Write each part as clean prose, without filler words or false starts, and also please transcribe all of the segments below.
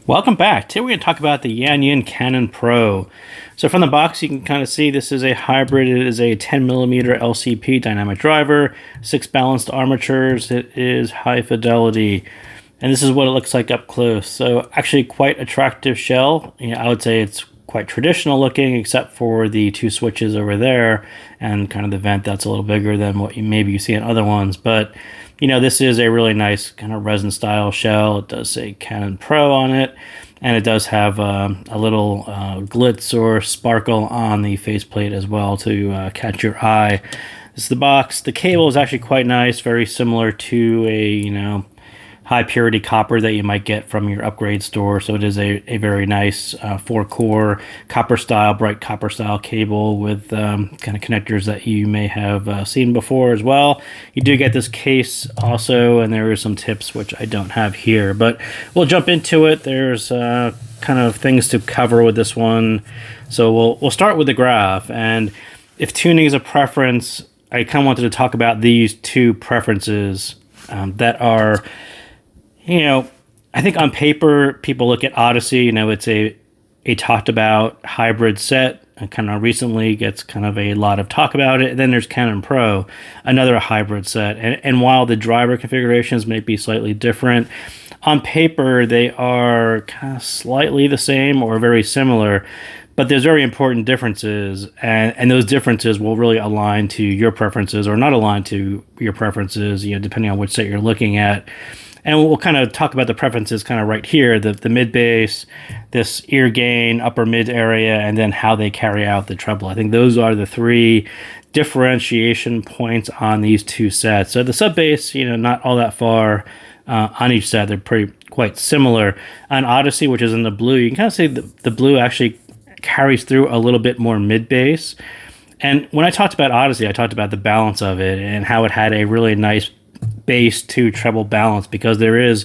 Welcome back. Today we're going to talk about the Yanyin Canon Pro. So from the box you can kind of see this is a hybrid. It is a 10mm LCP dynamic driver, 6 balanced armatures. It is high fidelity. And this is what it looks like up close. So actually quite attractive shell. I would say it's quite traditional looking except for the 2 switches over there and kind of the vent that's a little bigger than what maybe you see in other ones. But this is a really nice kind of resin style shell. It does say Canon Pro on it, and it does have a little glitz or sparkle on the faceplate as well to catch your eye. This is the box. The cable is actually quite nice, very similar to a high purity copper that you might get from your upgrade store. So it is a very nice 4-core copper style, bright copper style cable with kind of connectors that you may have seen before as well. You do get this case also, and there are some tips which I don't have here, but we'll jump into it. There's kind of things to cover with this one. So we'll start with the graph, and if tuning is a preference, I kind of wanted to talk about these 2 preferences that are, I think on paper, people look at Odyssey, it's a talked about hybrid set, and kind of recently gets kind of a lot of talk about it. And then there's Canon Pro, another hybrid set. And while the driver configurations may be slightly different, on paper, they are kind of slightly the same or very similar. But there's very important differences, and those differences will really align to your preferences or not align to your preferences, depending on which set you're looking at. And we'll kind of talk about the preferences kind of right here, the mid bass, this ear gain, upper mid area, and then how they carry out the treble. I think those are the 3 differentiation points on these 2 sets. So the sub bass, not all that far on each set. They're quite similar. On Odyssey, which is in the blue, you can kind of see the blue actually carries through a little bit more mid bass. And when I talked about Odyssey, I talked about the balance of it and how it had a really nice bass to treble balance, because there is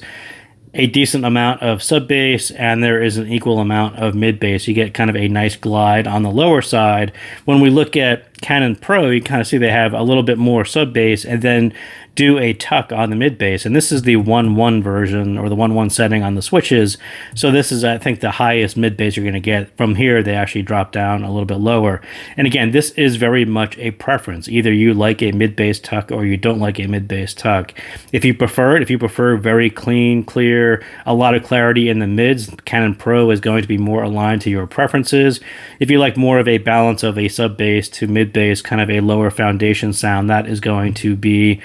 a decent amount of sub bass and there is an equal amount of mid bass. You get kind of a nice glide on the lower side. When we look at Canon Pro, you kind of see they have a little bit more sub bass and then do a tuck on the mid bass. And this is the 1-1 version, or the 1-1 setting on the switches. So this is, I think, the highest mid bass you're going to get. From here, they actually drop down a little bit lower. And again, this is very much a preference. Either you like a mid bass tuck or you don't like a mid bass tuck. If you prefer it, if you prefer very clean, clear, a lot of clarity in the mids, Canon Pro is going to be more aligned to your preferences. If you like more of a balance of a sub bass to mid bass, kind of a lower foundation sound, that is going to be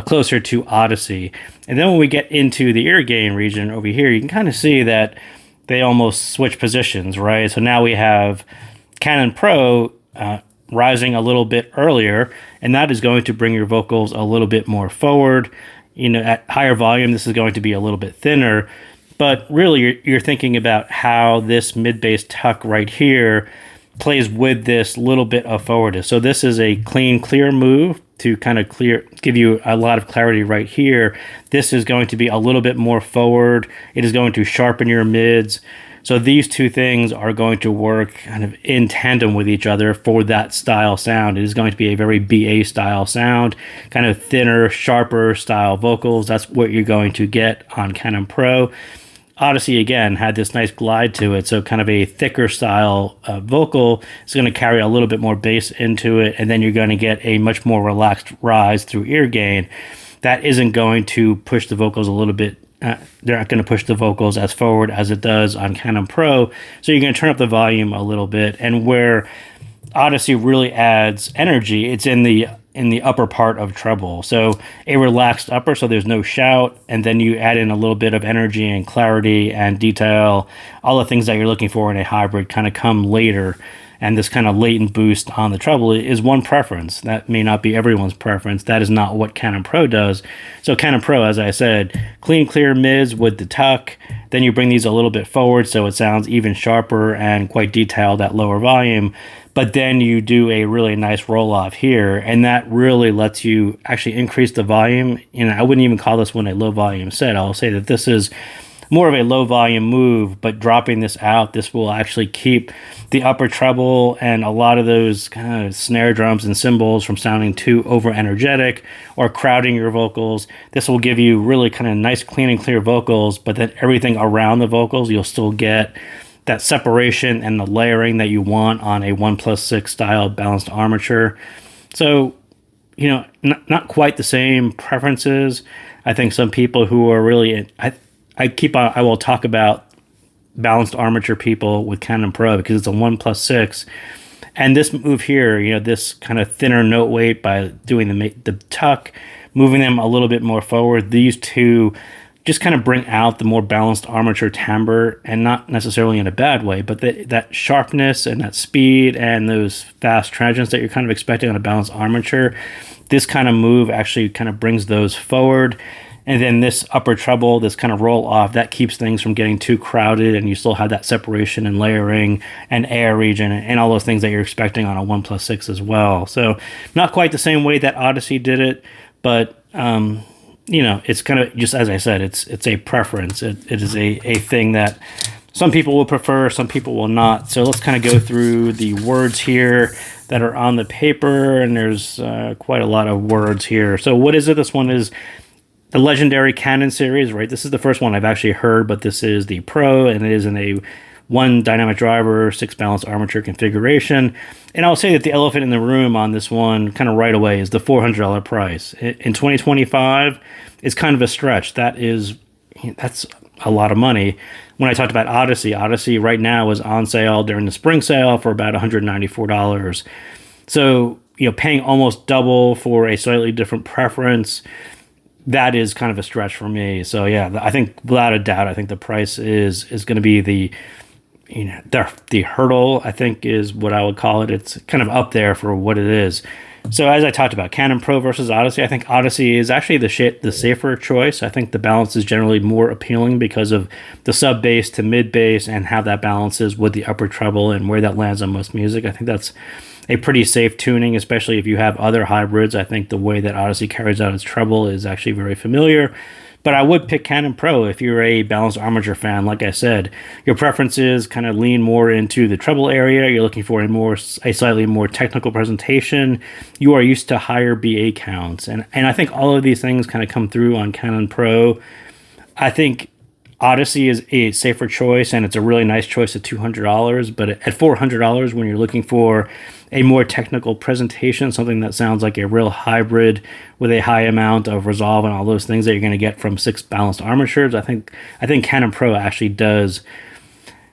closer to Odyssey. And then when we get into the ear gain region over here, you can kind of see that they almost switch positions, right? So now we have Canon Pro rising a little bit earlier, and that is going to bring your vocals a little bit more forward. At higher volume, this is going to be a little bit thinner, but really you're thinking about how this mid-bass tuck right here plays with this little bit of forwardness. So this is a clean, clear move to kind of give you a lot of clarity right here. This is going to be a little bit more forward. It is going to sharpen your mids. So these 2 things are going to work kind of in tandem with each other for that style sound. It is going to be a very BA style sound, kind of thinner, sharper style vocals. That's what you're going to get on Canon Pro. Odyssey, again, had this nice glide to it, so kind of a thicker style vocal. It's going to carry a little bit more bass into it, and then you're going to get a much more relaxed rise through ear gain. That isn't going to push the vocals a little bit. They're not going to push the vocals as forward as it does on Canon Pro, so you're going to turn up the volume a little bit. And where Odyssey really adds energy, it's in the upper part of treble. So a relaxed upper, so there's no shout, and then you add in a little bit of energy and clarity and detail. All the things that you're looking for in a hybrid kind of come later. And this kind of latent boost on the treble is one preference. That may not be everyone's preference. That is not what Canon Pro does. So Canon Pro, as I said, clean, clear mids with the tuck. Then you bring these a little bit forward so it sounds even sharper and quite detailed at lower volume. But then you do a really nice roll off here, and that really lets you actually increase the volume. I wouldn't even call this one a low volume set. I'll say that this is more of a low volume move, but dropping this out, this will actually keep the upper treble and a lot of those kind of snare drums and cymbals from sounding too over energetic or crowding your vocals. This will give you really kind of nice, clean and clear vocals, but then everything around the vocals, you'll still get that separation and the layering that you want on a 1+6 style balanced armature. So, you know, not quite the same preferences. I think some people who are really, I will talk about balanced armature people with Canon Pro because it's a 1+6. And this move here, you know, this kind of thinner note weight by doing the tuck, moving them a little bit more forward, these two just kind of bring out the more balanced armature timbre, and not necessarily in a bad way, but that sharpness and that speed and those fast transients that you're kind of expecting on a balanced armature, this kind of move actually kind of brings those forward. And then this upper treble, this kind of roll off, that keeps things from getting too crowded, and you still have that separation and layering and air region and all those things that you're expecting on a 1+6 as well. So not quite the same way that Odyssey did it, but you know, it's kind of just, as I said, it's a preference. It is a thing that some people will prefer, some people will not. So let's kind of go through the words here that are on the paper, and there's quite a lot of words here. So what is it? This one is the legendary Canon series, right? This is the first one I've actually heard, but this is the Pro, and it is in a 1 dynamic driver, 6 balanced armature configuration. And I'll say that the elephant in the room on this one kind of right away is the $400 price. In 2025, it's kind of a stretch. That's a lot of money. When I talked about Odyssey right now is on sale during the spring sale for about $194. So, you know, paying almost double for a slightly different preference, that is kind of a stretch for me. So yeah, I think without a doubt, I think the price is going to be the hurdle, I think, is what I would call it. It's kind of up there for what it is. So as I talked about, Canon Pro versus Odyssey, I think Odyssey is actually the safer choice. I think the balance is generally more appealing because of the sub bass to mid bass and how that balances with the upper treble and where that lands on most music. I think that's a pretty safe tuning, especially if you have other hybrids. I think the way that Odyssey carries out its treble is actually very familiar. But I would pick Canon Pro if you're a balanced armature fan. Like I said, your preferences kind of lean more into the treble area. You're looking for a slightly more technical presentation. You are used to higher BA counts. And I think all of these things kind of come through on Canon Pro. I think Odyssey is a safer choice, and it's a really nice choice at $200. But at $400, when you're looking for a more technical presentation, something that sounds like a real hybrid with a high amount of resolve and all those things that you're going to get from 6 balanced armatures, I think Canon Pro actually does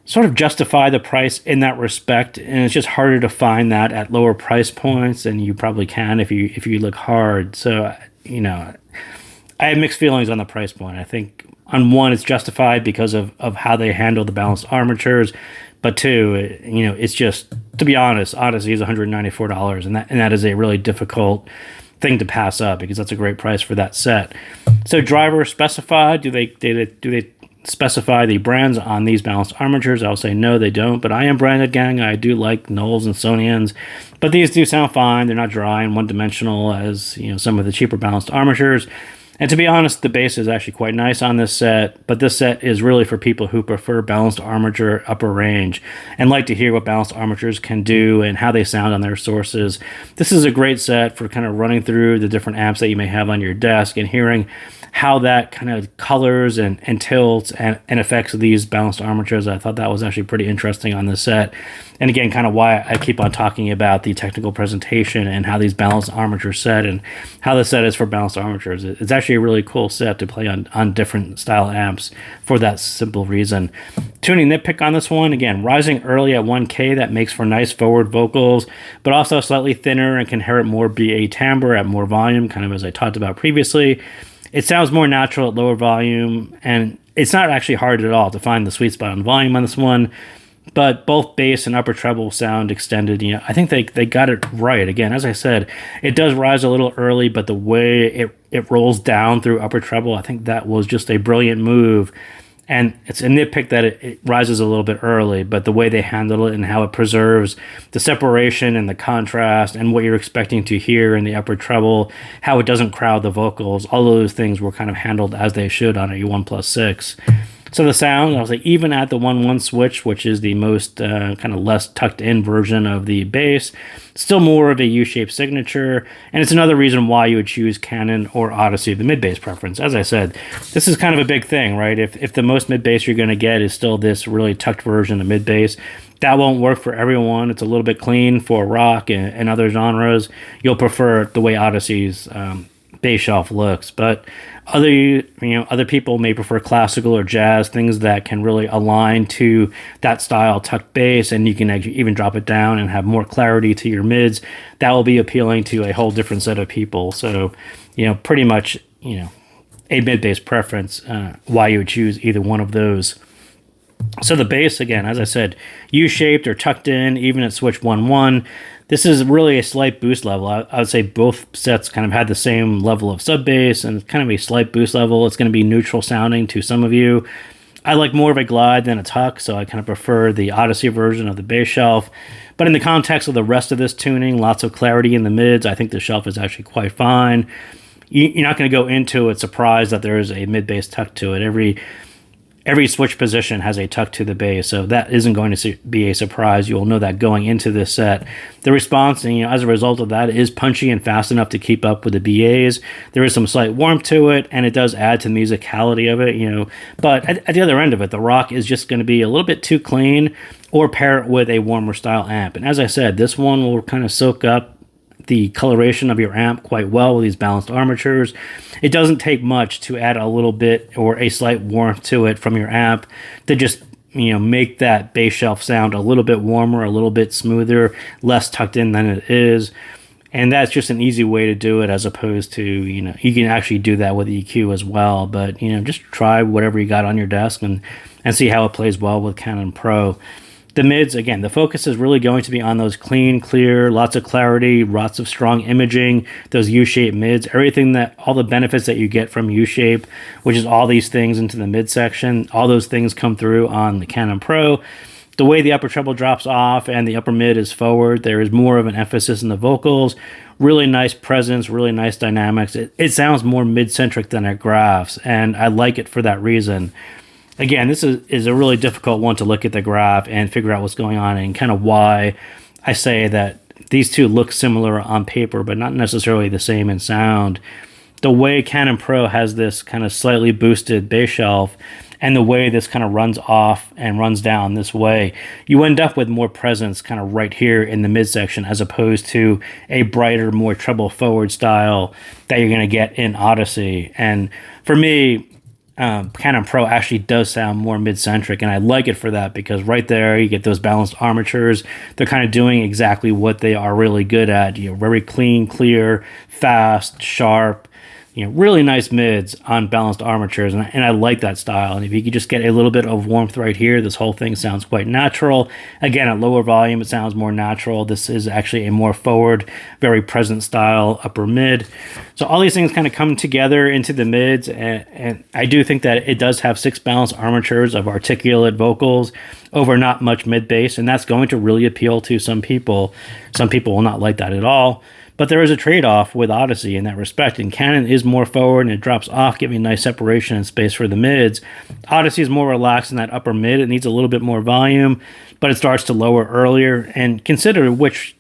sort of justify the price in that respect. And it's just harder to find that at lower price points, and you probably can if you look hard. So, you know, I have mixed feelings on the price point. I think on one, it's justified because of how they handle the balanced armatures, but two, you know, it's just, to be honest, Odyssey is $194, and that is a really difficult thing to pass up because that's a great price for that set. So driver specified, do they specify the brands on these balanced armatures? I'll say no, they don't, but I am branded, gang. I do like Knowles and Sonians, but these do sound fine. They're not dry and one-dimensional as, you know, some of the cheaper balanced armatures. And to be honest, the bass is actually quite nice on this set, but this set is really for people who prefer balanced armature upper range and like to hear what balanced armatures can do and how they sound on their sources. This is a great set for kind of running through the different amps that you may have on your desk and hearing how that kind of colors and tilts and affects these balanced armatures. I thought that was actually pretty interesting on this set. And again, kind of why I keep on talking about the technical presentation and how these balanced armatures set and how the set is for balanced armatures. It's actually a really cool set to play on different style amps for that simple reason. Tuning nitpick on this one, again, rising early at 1K, that makes for nice forward vocals, but also slightly thinner and can inherit more BA timbre at more volume, kind of as I talked about previously. It sounds more natural at lower volume, and it's not actually hard at all to find the sweet spot on volume on this one, but both bass and upper treble sound extended. You know, I think they got it right. Again, as I said, it does rise a little early, but the way it rolls down through upper treble, I think that was just a brilliant move. And it's a nitpick that it rises a little bit early, but the way they handle it and how it preserves the separation and the contrast and what you're expecting to hear in the upper treble, how it doesn't crowd the vocals, all of those things were kind of handled as they should on a 1+6. So the sound, I was like, even at the 1-1 switch, which is the most kind of less tucked in version of the bass, still more of a U-shaped signature. And it's another reason why you would choose Canon or Odyssey, the mid-bass preference. As I said, this is kind of a big thing, right? If the most mid-bass you're going to get is still this really tucked version of mid-bass, that won't work for everyone. It's a little bit clean for rock and other genres. You'll prefer the way Odyssey's bass shelf looks, but other people may prefer classical or jazz, things that can really align to that style tucked bass, and you can actually even drop it down and have more clarity to your mids. That will be appealing to a whole different set of people. So, pretty much, a mid bass preference, why you would choose either one of those. So the bass, again, as I said, U-shaped or tucked in, even at switch 1-1. This is really a slight boost level. I would say both sets kind of had the same level of sub bass and kind of a slight boost level. It's going to be neutral sounding to some of you. I like more of a glide than a tuck, so I kind of prefer the Odyssey version of the bass shelf. But in the context of the rest of this tuning, lots of clarity in the mids, I think the shelf is actually quite fine. You're not going to go into it surprised that there is a mid-bass tuck to it. Every switch position has a tuck to the bass, so that isn't going to be a surprise. You'll know that going into this set. The response, as a result of that, is punchy and fast enough to keep up with the BAs. There is some slight warmth to it, and it does add to the musicality of it, But at the other end of it, the rock is just going to be a little bit too clean, or pair it with a warmer style amp. And as I said, this one will kind of soak up the coloration of your amp quite well with these balanced armatures. It doesn't take much to add a little bit or a slight warmth to it from your amp to just make that bass shelf sound a little bit warmer, a little bit smoother, less tucked in than it is. And that's just an easy way to do it, as opposed to, you can actually do that with EQ as well. But, just try whatever you got on your desk and see how it plays well with Canon Pro. The mids, again, the focus is really going to be on those clean, clear, lots of clarity, lots of strong imaging, those U-shaped mids, all the benefits that you get from U-shape, which is all these things into the mid section. All those things come through on the Canon Pro. The way the upper treble drops off and the upper mid is forward, there is more of an emphasis in the vocals. Really nice presence, really nice dynamics. It sounds more mid-centric than it graphs, and I like it for that reason. Again, this is a really difficult one to look at the graph and figure out what's going on, and kind of why I say that these two look similar on paper, but not necessarily the same in sound. The way Canon Pro has this kind of slightly boosted bass shelf, and the way this kind of runs off and runs down this way, you end up with more presence kind of right here in the midsection, as opposed to a brighter, more treble forward style that you're going to get in Odyssey. And for me, Canon Pro actually does sound more mid-centric, and I like it for that, because right there you get those balanced armatures. They're kind of doing exactly what they are really good at. Very clean, clear, fast, sharp, really nice mids on balanced armatures, and I like that style. And if you could just get a little bit of warmth right here, this whole thing sounds quite natural. Again, at lower volume, it sounds more natural. This is actually a more forward, very present style upper mid. So all these things kind of come together into the mids, and I do think that it does have 6 balanced armatures of articulate vocals over not much mid bass, and that's going to really appeal to some people. Some people will not like that at all. But there is a trade-off with Odyssey in that respect, and Canon is more forward and it drops off, giving nice separation and space for the mids. Odyssey is more relaxed in that upper mid. It needs a little bit more volume, but it starts to lower earlier. And consider which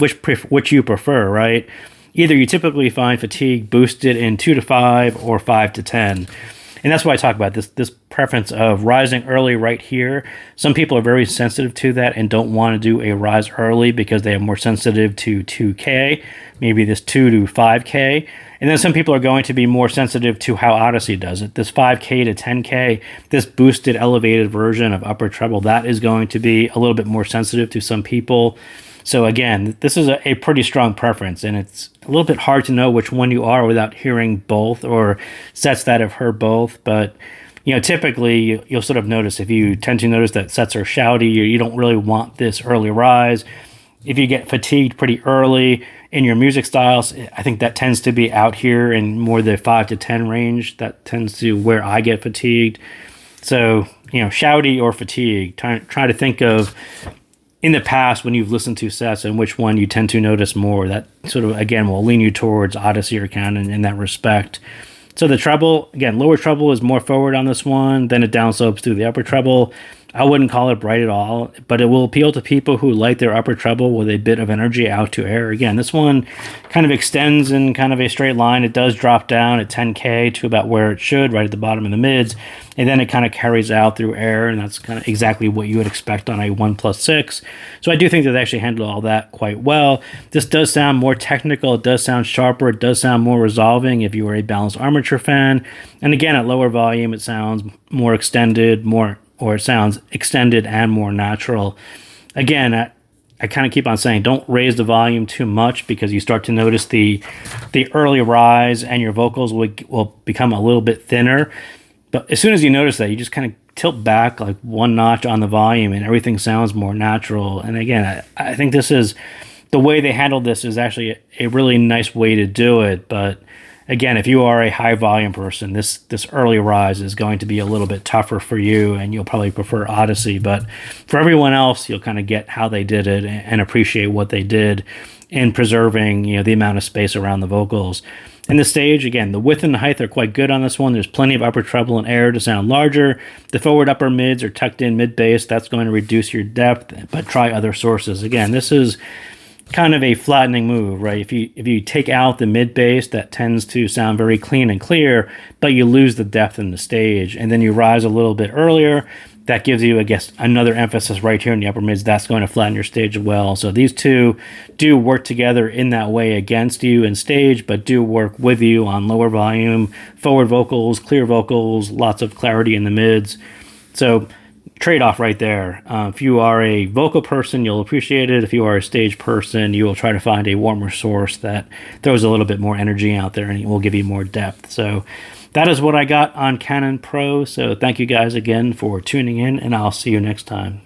you prefer, right? Either you typically find fatigue boosted in 2 to 5 or 5 to 10. And that's why I talk about this preference of rising early right here. Some people are very sensitive to that and don't want to do a rise early because they are more sensitive to 2K, maybe this 2 to 5K. And then some people are going to be more sensitive to how Odyssey does it. This 5K to 10K, this boosted, elevated version of upper treble, that is going to be a little bit more sensitive to some people. So again, this is a pretty strong preference, and it's a little bit hard to know which one you are without hearing both or sets that have heard both. But typically you'll sort of notice, if you tend to notice that sets are shouty, you don't really want this early rise. If you get fatigued pretty early in your music styles, I think that tends to be out here in more the 5 to 10 range. That tends to where I get fatigued. So shouty or fatigued. Try to think of, in the past, when you've listened to sets, and which one you tend to notice more. That sort of, again, will lean you towards Odyssey or Canon in that respect. So the treble, again, lower treble is more forward on this one, then it downslopes through the upper treble. I wouldn't call it bright at all, but it will appeal to people who like their upper treble with a bit of energy out to air. Again, this one kind of extends in kind of a straight line. It does drop down at 10K to about where it should, right at the bottom of the mids, and then it kind of carries out through air, and that's kind of exactly what you would expect on a 1+6. So I do think that they actually handled all that quite well. This does sound more technical. It does sound sharper. It does sound more resolving if you are a balanced armature fan. And again, at lower volume, it sounds more extended, or it sounds extended and more natural. Again, I kind of keep on saying don't raise the volume too much because you start to notice the early rise and your vocals will become a little bit thinner. But as soon as you notice that, you just kind of tilt back like one notch on the volume and everything sounds more natural. And again, I think this is the way they handled this is actually a really nice way to do it. But again, if you are a high volume person, this early rise is going to be a little bit tougher for you, and you'll probably prefer Odyssey. But for everyone else, you'll kind of get how they did it and appreciate what they did in preserving, the amount of space around the vocals. And the stage, again, the width and the height are quite good on this one. There's plenty of upper treble and air to sound larger. The forward upper mids are tucked in mid bass. That's going to reduce your depth, but try other sources. Again, this is kind of a flattening move, right? If you take out the mid bass, that tends to sound very clean and clear, but you lose the depth in the stage, and then you rise a little bit earlier. That gives you, I guess, another emphasis right here in the upper mids. That's going to flatten your stage as well. So these two do work together in that way against you in stage, but do work with you on lower volume, forward vocals, clear vocals, lots of clarity in the mids. So trade-off right there. If you are a vocal person, you'll appreciate it. If you are a stage person, you will try to find a warmer source that throws a little bit more energy out there and it will give you more depth. So that is what I got on Canon Pro. So thank you guys again for tuning in, and I'll see you next time.